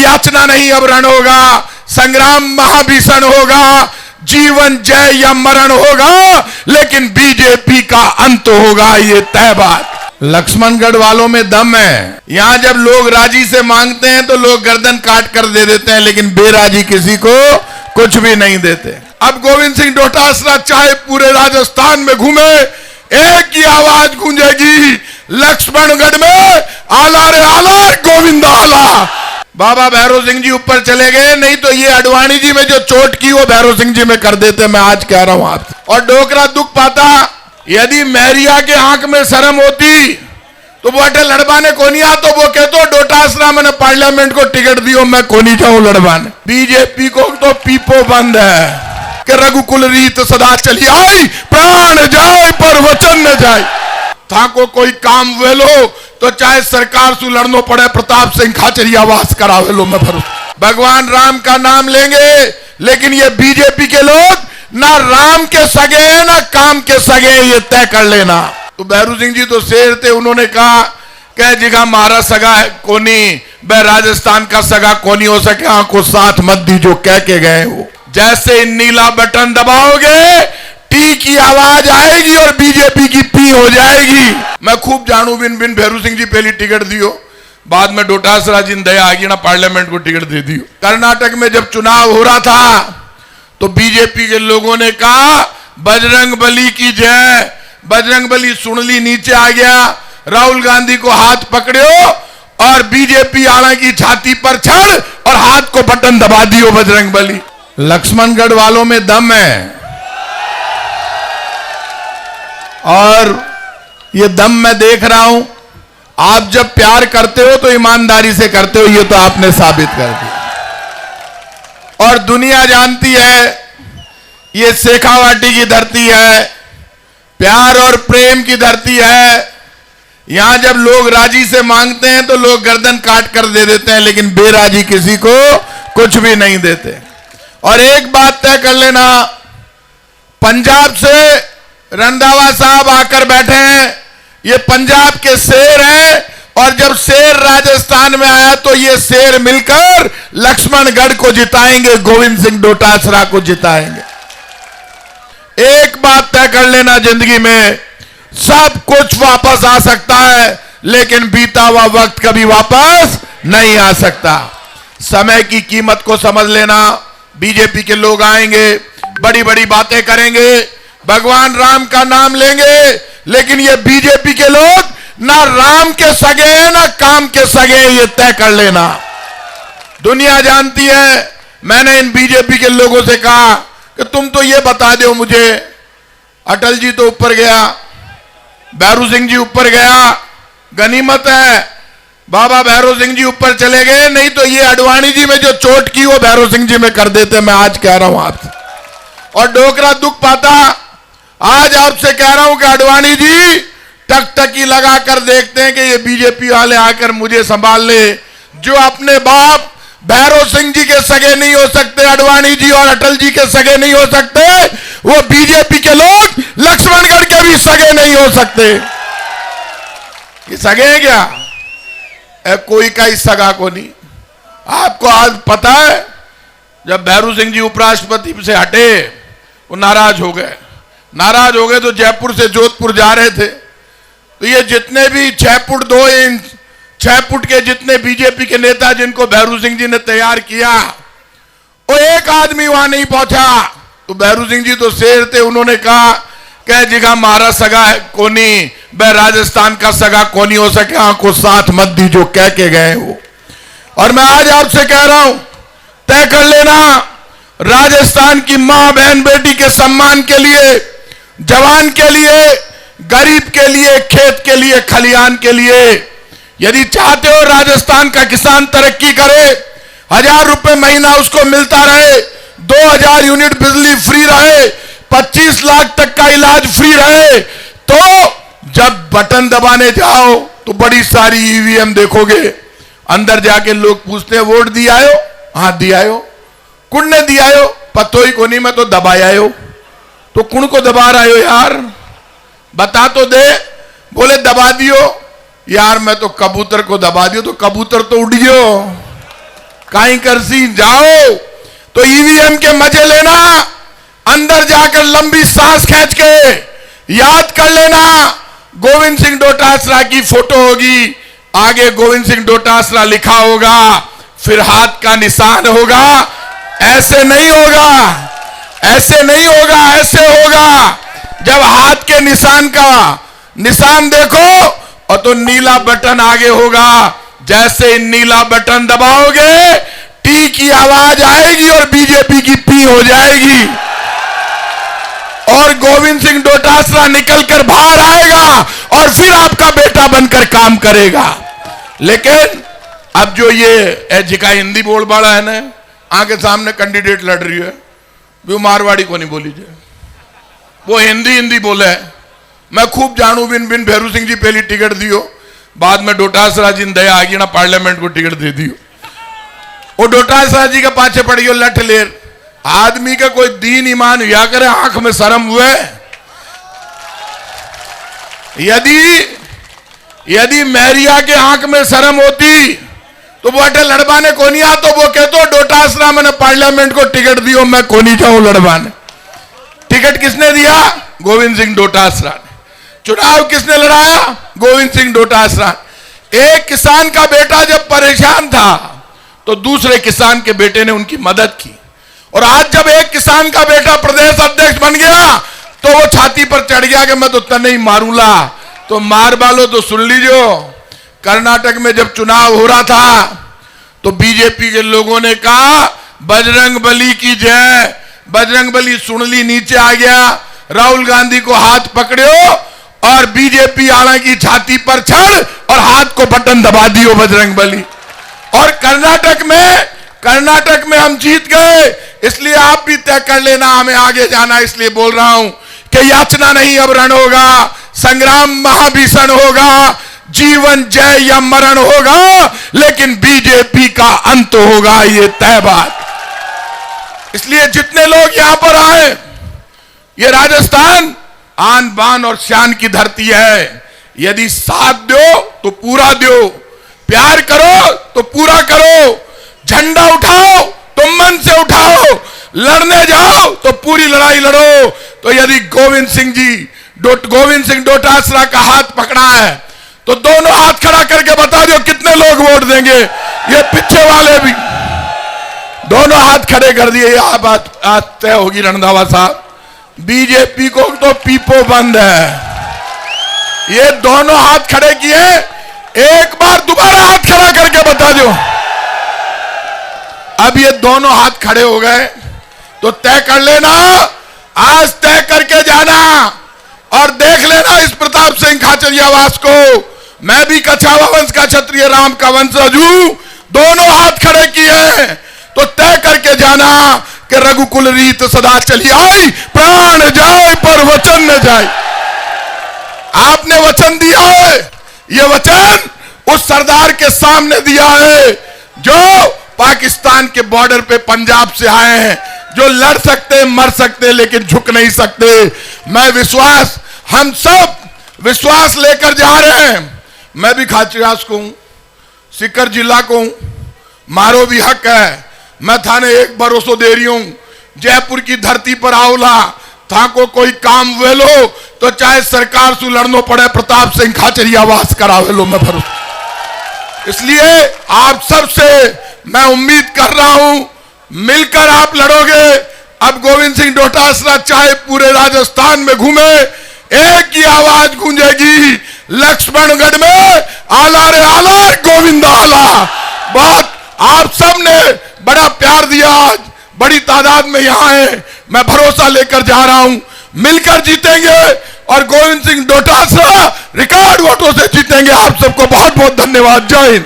याचना नहीं अब रण होगा, संग्राम महाभीषण होगा, जीवन जय या मरण होगा, लेकिन बीजेपी का अंत होगा, ये तय बात। लक्ष्मणगढ़ वालों में दम है। यहां जब लोग राजी से मांगते हैं तो लोग गर्दन काट कर दे देते हैं, लेकिन बेराजी किसी को कुछ भी नहीं देते। अब गोविंद सिंह डोटासरा चाहे पूरे राजस्थान में घूमे, एक ही आवाज गूंजेगी, लक्ष्मणगढ़ में आला रे आला, गोविंद आला। बाबा भैरव सिंह जी ऊपर चले गए, नहीं तो ये अडवाणी जी में जो चोट की वो भैरव सिंह जी में कर देते, मैं आज कह रहा हूं आपसे। और डोकरा दुख पाता, यदि मैरिया के आंख में शर्म होती तो वो अटल लड़वाने को नहीं आ, तो वो कहते डोटासरा मैंने पार्लियामेंट को टिकट दियो, मैं को नहीं जाऊं लड़वाने। बीजेपी को तो पीपो बंद है कि रघुकुल रीत सदा चली आई, प्राण जाए पर वचन न जाए। था को कोई काम वेलो तो चाहे सरकार से लड़नो पड़े, प्रताप सिंह खाचरियावास करावे लो, मैं भरोसा। भगवान राम का नाम लेंगे, लेकिन ये बीजेपी के लोग ना राम के सगे हैं ना काम के सगे, ये तय कर लेना। तो भैरू सिंह जी तो शेर थे, उन्होंने कहा कह जिगा मारा सगा है कोनी, वह राजस्थान का सगा कोनी हो सके, आंखों साथ मत दी जो कह के गए हो। जैसे नीला बटन दबाओगे टी की आवाज आएगी और बीजेपी की पी हो जाएगी। मैं खूब जानू बिन बिन भैरू सिंह जी पहली टिकट दियो, बाद में डोटासरा जी दया आ गई ना, पार्लियामेंट को टिकट दे दियो। कर्नाटक में जब चुनाव हो रहा था तो बीजेपी के लोगों ने कहा बजरंग बली की जय, बजरंग बली सुन ली, नीचे आ गया, राहुल गांधी को हाथ पकड़ो और बीजेपी आला की छाती पर चढ़ और हाथ को बटन दबा दियो बजरंग बली। लक्ष्मणगढ़ वालों में दम है, और ये दम मैं देख रहा हूं। आप जब प्यार करते हो तो ईमानदारी से करते हो, ये तो आपने साबित कर दिया। और दुनिया जानती है ये शेखावाटी की धरती है, प्यार और प्रेम की धरती है। यहां जब लोग राजी से मांगते हैं तो लोग गर्दन काट कर दे देते हैं, लेकिन बेराजी किसी को कुछ भी नहीं देते। और एक बात तय कर लेना, पंजाब से रंधावा साहब आकर बैठे हैं, ये पंजाब के शेर हैं, और जब शेर राजस्थान में आया तो ये शेर मिलकर लक्ष्मणगढ़ को जिताएंगे, गोविंद सिंह डोटासरा को जिताएंगे। एक बात तय कर लेना, जिंदगी में सब कुछ वापस आ सकता है, लेकिन बीता हुआ वक्त कभी वापस नहीं आ सकता। समय की कीमत को समझ लेना। बीजेपी के लोग आएंगे, बड़ी बड़ी बातें करेंगे, भगवान राम का नाम लेंगे, लेकिन ये बीजेपी के लोग ना राम के सगे हैं ना काम के सगे, ये तय कर लेना। दुनिया जानती है। मैंने इन बीजेपी के लोगों से कहा कि तुम तो ये बता दो मुझे, अटल जी तो ऊपर गया, भैरू सिंह जी ऊपर गया, गनीमत है, बाबा भैरव सिंह जी ऊपर चले गए, नहीं तो ये अडवाणी जी में जो चोट की वो भैरव सिंह जी में कर देते, मैं आज कह रहा हूं आपसे। और डोकरा दुख पाता, आज आपसे कह रहा हूं कि अडवाणी जी टकटकी लगाकर देखते हैं कि ये बीजेपी वाले आकर मुझे संभाल ले। जो अपने बाप भैरव सिंह जी के सगे नहीं हो सकते, अडवाणी जी और अटल जी के सगे नहीं हो सकते, वो बीजेपी के लोग लक्ष्मणगढ़ के भी सगे नहीं हो सकते। ये सगे हैं क्या? कोई का ही सगा को नहीं। आपको आज पता है, जब भैरू सिंह जी उपराष्ट्रपति से हटे वो नाराज हो गए। नाराज हो गए तो जयपुर से जोधपुर जा रहे थे, तो ये जितने भी 6 फुट 2 इंच 6 फुट के जितने बीजेपी के नेता जिनको भैरू सिंह जी ने तैयार किया, वो एक आदमी वहां नहीं पहुंचा। तो भैरू सिंह जी तो शेर थे, उन्होंने कहा कह जिगा मारा सगा है कोनी, वह राजस्थान का सगा कोनी हो सके, आंखों साथ मत दी जो कह के गए हो। और मैं आज आपसे कह रहा हूं, तय कर लेना, राजस्थान की मां बहन बेटी के सम्मान के लिए, जवान के लिए, गरीब के लिए, खेत के लिए, खलिहान के लिए, यदि चाहते हो राजस्थान का किसान तरक्की करे, 1000 रुपए महीना उसको मिलता रहे, 2000 यूनिट बिजली फ्री रहे, 25 लाख तक का इलाज फ्री रहे, तो जब बटन दबाने जाओ तो बड़ी सारी ईवीएम देखोगे, अंदर जाके लोग पूछते हैं वोट दिया हो? हाँ दिया हो। कुण ने दिया हो? पतो ही को नहीं, मैं तो दबाया हो। तो कुण को दबा रहे हो यार, बता तो दे। बोले दबा दियो यार, मैं तो कबूतर को दबा दियो। तो कबूतर तो उड़ गयो, काई करसी जाओ तो ईवीएम के मजे लेना, अंदर जाकर लंबी सांस खींच के याद कर लेना। गोविंद सिंह डोटासरा की फोटो होगी, आगे गोविंद सिंह डोटासरा लिखा होगा, फिर हाथ का निशान होगा। ऐसे नहीं होगा, ऐसे नहीं होगा, ऐसे होगा। जब हाथ के निशान का निशान देखो और तो नीला बटन आगे होगा। जैसे नीला बटन दबाओगे टी की आवाज आएगी और बीजेपी की पी हो जाएगी और गोविंद सिंह डोटासरा निकलकर बाहर आएगा और फिर आपका बेटा बनकर काम करेगा। लेकिन अब जो ये एजिका हिंदी बोल बाड़ा है ना, आगे सामने कैंडिडेट लड़ रही है, वो मारवाड़ी को नहीं बोली जाए, वो हिंदी बोले। मैं खूब जानू बिन भैरू सिंह जी पहली टिकट दियो, बाद में डोटासरा जी दया आ गई ना, पार्लियामेंट को टिकट दे दियो। वो डोटासरा जी के पाछे पड़ गयो लठ लेर। आदमी का कोई दीन ईमान हुआ करे, आंख में शर्म हुए। यदि मैरिया के आंख में शर्म होती तो वो अटे लड़वाने को नहीं आ, तो वो कहते डोटासरा मैंने पार्लियामेंट को टिकट दियो, मैं को नहीं जाऊं लड़वाने। टिकट किसने दिया? गोविंद सिंह डोटासरा ने। चुनाव किसने लड़ाया? गोविंद सिंह डोटासरा। एक किसान का बेटा जब परेशान था तो दूसरे किसान के बेटे ने उनकी मदद की, और आज जब एक किसान का बेटा प्रदेश अध्यक्ष बन गया तो वो छाती पर चढ़ गया कि मैं तो तने ही मारूंगा। तो मार बालो तो सुन लीजिए, कर्नाटक में जब चुनाव हो रहा था तो बीजेपी के लोगों ने कहा बजरंग बली की जय। बजरंग बली सुन ली, नीचे आ गया, राहुल गांधी को हाथ पकड़ो और बीजेपी आला की छाती पर चढ़ और हाथ को बटन दबा दियो बजरंग बली। और कर्नाटक में हम जीत गए। इसलिए आप भी तय कर लेना हमें आगे जाना। इसलिए बोल रहा हूं कि याचना नहीं अब रण होगा, संग्राम महाभीषण होगा, जीवन जय या मरण होगा, लेकिन बीजेपी का अंत होगा, ये तय बात। इसलिए जितने लोग यहां पर आए, ये राजस्थान आन बान और शान की धरती है। यदि साथ दो तो पूरा दो, प्यार करो तो पूरा करो, झंडा उठाओ तो मन से उठाओ, लड़ने जाओ तो पूरी लड़ाई लड़ो। तो यदि गोविंद सिंह डोटासरा का हाथ पकड़ा है तो दोनों हाथ खड़ा करके बता दो कितने लोग वोट देंगे। ये पीछे वाले भी दोनों हाथ खड़े कर दिए। यह बात आज तय होगी रंधावा साहब। बीजेपी को तो पीपो बंद है। ये दोनों हाथ खड़े किए, एक बार दोबारा हाथ खड़ा करके बता दो। अब ये दोनों हाथ खड़े हो गए तो तय कर लेना, आज तय करके जाना और देख लेना इस प्रताप सिंह खाचरियावास को। मैं भी कछावा वंश का क्षत्रिय राम का वंशज हूं। दोनों हाथ खड़े किए तो तय करके जाना कि रघुकुल रीत सदा चली आई, प्राण जाए पर वचन न जाए। आपने वचन दिया है, ये वचन उस सरदार के सामने दिया है जो पाकिस्तान के बॉर्डर पे पंजाब से आए हैं, जो लड़ सकते मर सकते लेकिन झुक नहीं सकते। हम सब विश्वास लेकर जा रहे हैं। मैं भी खाचरियास को हूं, सीकर जिला को हूं, मारो भी हक है। मैं थाने एक भरोसा दे रही हूं, जयपुर की धरती पर आओला था को कोई काम वेलो तो चाहे सरकार से लड़ना पड़े, प्रताप सिंह खाचरियावास करावेलो मैं भरोसा। इसलिए आप सबसे मैं उम्मीद कर रहा हूं मिलकर आप लड़ोगे। अब गोविंद सिंह डोटासरा चाहे पूरे राजस्थान में घूमे, एक ही आवाज गूंजेगी, लक्ष्मणगढ़ में आला रे आला गोविंद आला। बात आप सबने बड़ा प्यार दिया, आज बड़ी तादाद में यहां है। मैं भरोसा लेकर जा रहा हूं, मिलकर जीतेंगे और गोविंद सिंह डोटासरा रिकॉर्ड वोटों से जीतेंगे। आप सबको बहुत बहुत धन्यवाद। जय हिंद।